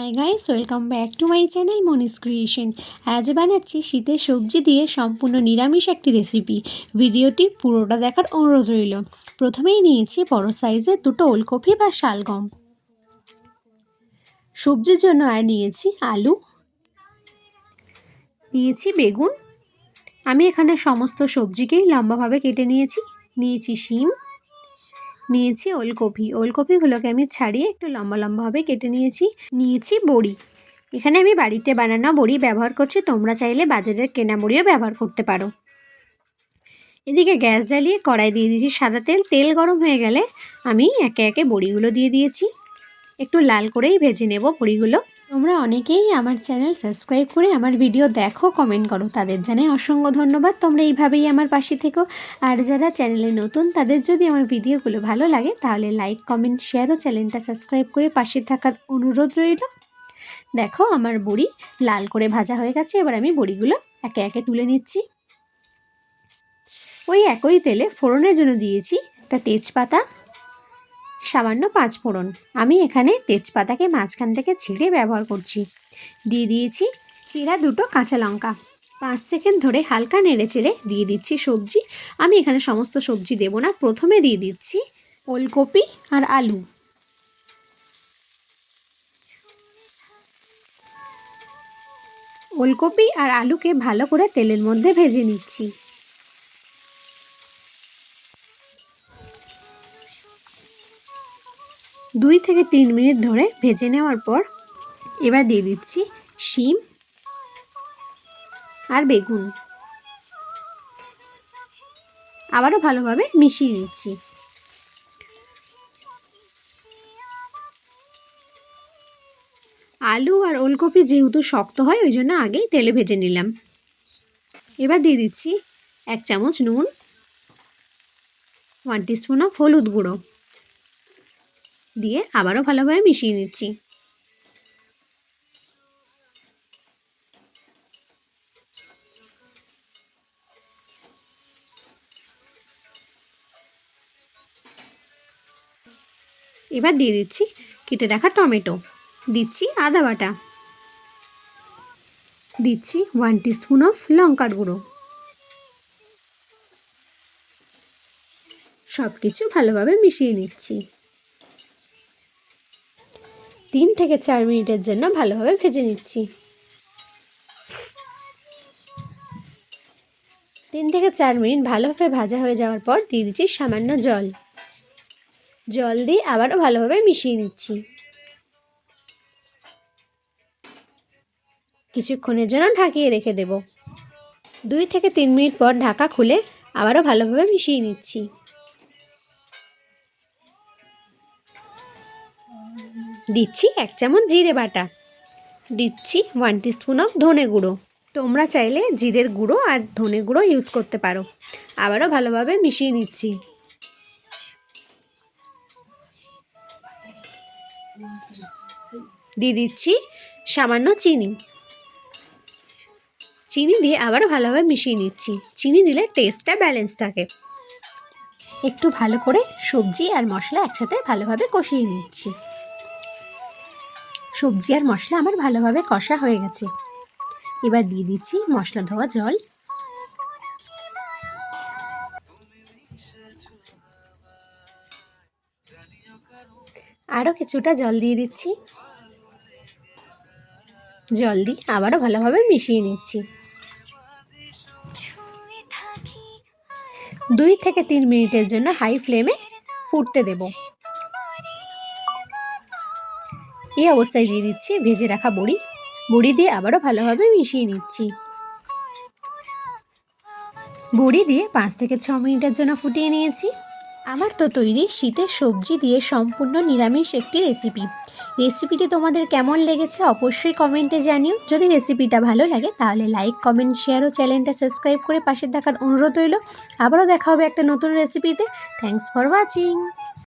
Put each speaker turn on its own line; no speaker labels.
High guys, welcome back to my channel Moni's creation. আজ বানাচ্ছি শীতের সবজি দিয়ে সম্পূর্ণ নিরামিষ একটি রেসিপি। ভিডিওটি পুরোটা দেখার অনুরোধ রইল। প্রথমেই নিয়েছি বড় সাইজের দুটো ওলকপি বা শালগম। সবজির জন্য আর নিয়েছি আলু, নিয়েছি বেগুন। আমি এখানে সমস্ত সবজিকেই লম্বাভাবে কেটে নিয়েছি শিম, নিয়েছি ওলকপিগুলোকে আমি ছাড়িয়ে একটু লম্বা লম্বাভাবে কেটে নিয়েছি বড়ি। এখানে আমি বাড়িতে বানানো বড়ি ব্যবহার করছি, তোমরা চাইলে বাজারের কেনা বড়িও ব্যবহার করতে পারো। এদিকে গ্যাস জ্বালিয়ে কড়াই দিয়ে দিয়েছি সাদা তেল। তেল গরম হয়ে গেলে আমি একে একে বড়িগুলো দিয়ে দিয়েছি। একটু লাল করেই ভেজে নেব বড়িগুলো। তোমরা অনেকেই আমার চ্যানেল সাবস্ক্রাইব করে আমার ভিডিও দেখো, কমেন্ট করো, তাদের জানাই অসংখ্য ধন্যবাদ। তোমরা এইভাবেই আমার পাশে থেকো। আর যারা চ্যানেলে নতুন, তাদের যদি আমার ভিডিওগুলো ভালো লাগে তাহলে লাইক, কমেন্ট, শেয়ার ও চ্যানেলটা সাবস্ক্রাইব করে পাশে থাকার অনুরোধ রইল। দেখো আমার বড়ি লাল করে ভাজা হয়ে গেছে। এবার আমি বড়িগুলো একে একে তুলে নিচ্ছি। ওই একই তেলে ফোড়নের জন্য দিয়েছি একটা তেজপাতা, সামান্য 5 ফোড়ন। আমি এখানে তেজপাতাকে মাঝখান থেকে ছিঁড়ে ব্যবহার করছি। দিয়ে দিয়েছি চিরা দুটো কাঁচা লঙ্কা। 5 সেকেন্ড ধরে হালকা নেড়ে চেড়ে দিয়ে দিচ্ছি সবজি। আমি এখানে সমস্ত সবজি দেব না, প্রথমে দিয়ে দিচ্ছি ওলকপি আর আলু। ওলকপি আর আলুকে ভালো করে তেলের মধ্যে ভেজে নিচ্ছি। দুই থেকে 3 মিনিট ধরে ভেজে নেওয়ার পর এবার দিয়ে দিচ্ছি শিম আর বেগুন। আবারও ভালোভাবে মিশিয়ে নিচ্ছি। আলু আর ওলকপি যেহেতু শক্ত হয়, ওই জন্য আগেই তেলে ভেজে নিলাম। এবার দিয়ে দিচ্ছি 1 চামচ নুন, 1 টিস্পুন অফ হলুদ গুঁড়ো দিয়ে আবারও ভালোভাবে মিশিয়ে নিচ্ছি। এবার দিয়ে দিচ্ছি কেটে রাখা টমেটো, দিচ্ছি আদা বাটা, দিচ্ছি 1 টিস্পুন অফ লঙ্কার গুঁড়ো। সব কিছু ভালোভাবে মিশিয়ে নিচ্ছি। 3 থেকে 4 মিনিটের জন্য ভালোভাবে ভেজে নিচ্ছি। 3 থেকে 4 মিনিট ভালোভাবে ভাজা হয়ে যাওয়ার পর দিয়ে দিচ্ছি সামান্য জল দিয়ে আবারও ভালোভাবে মিশিয়ে নিচ্ছি। কিছুক্ষণের জন্য ঢাকিয়ে রেখে দেব। 2 থেকে 3 মিনিট পর ঢাকা খুলে আবারও ভালোভাবে মিশিয়ে নিচ্ছি। দিচ্ছি 1 চামচ জিরে বাটা, দিচ্ছি 1 টিস্পুন অফ ধনে গুঁড়ো। তোমরা চাইলে জিরের গুঁড়ো আর ধনে গুঁড়ো ইউজ করতে পারো। আবারও ভালোভাবে মিশিয়ে নিচ্ছি। দিয়ে দিচ্ছি সামান্য চিনি দিয়ে আবারও ভালোভাবে মিশিয়ে নিচ্ছি। চিনি দিলে টেস্টটা ব্যালেন্স থাকে। একটু ভালো করে সবজি আর মশলা একসাথে ভালোভাবে কষিয়ে নিচ্ছি। সবজি আর মশলা আমার ভালোভাবে কষা হয়ে গেছে। এবার দিয়ে দিচ্ছি মশলা ধোয়া জল। আরও কিছুটা জল দিয়ে দিচ্ছি। জল দিয়ে আবারও ভালোভাবে মিশিয়ে নিচ্ছি। 2 থেকে 3 মিনিটের জন্য হাই ফ্লেমে ফুটতে দেব। এই অবস্থায় দিয়ে দিচ্ছি ভেজে রাখা বড়ি দিয়ে আবারও ভালোভাবে মিশিয়ে নিচ্ছি। বড়ি দিয়ে 5 থেকে 6 মিনিটের জন্য ফুটিয়ে নিয়েছি। আমার তো তৈরি শীতের সবজি দিয়ে সম্পূর্ণ নিরামিষ একটি রেসিপিটি তোমাদের কেমন লেগেছে অবশ্যই কমেন্টে জানিও। যদি রেসিপিটা ভালো লাগে তাহলে লাইক, কমেন্ট, শেয়ার ও চ্যানেলটা সাবস্ক্রাইব করে পাশে থাকার অনুরোধ রইল। আবারও দেখা হবে একটা নতুন রেসিপিতে। Thanks for watching.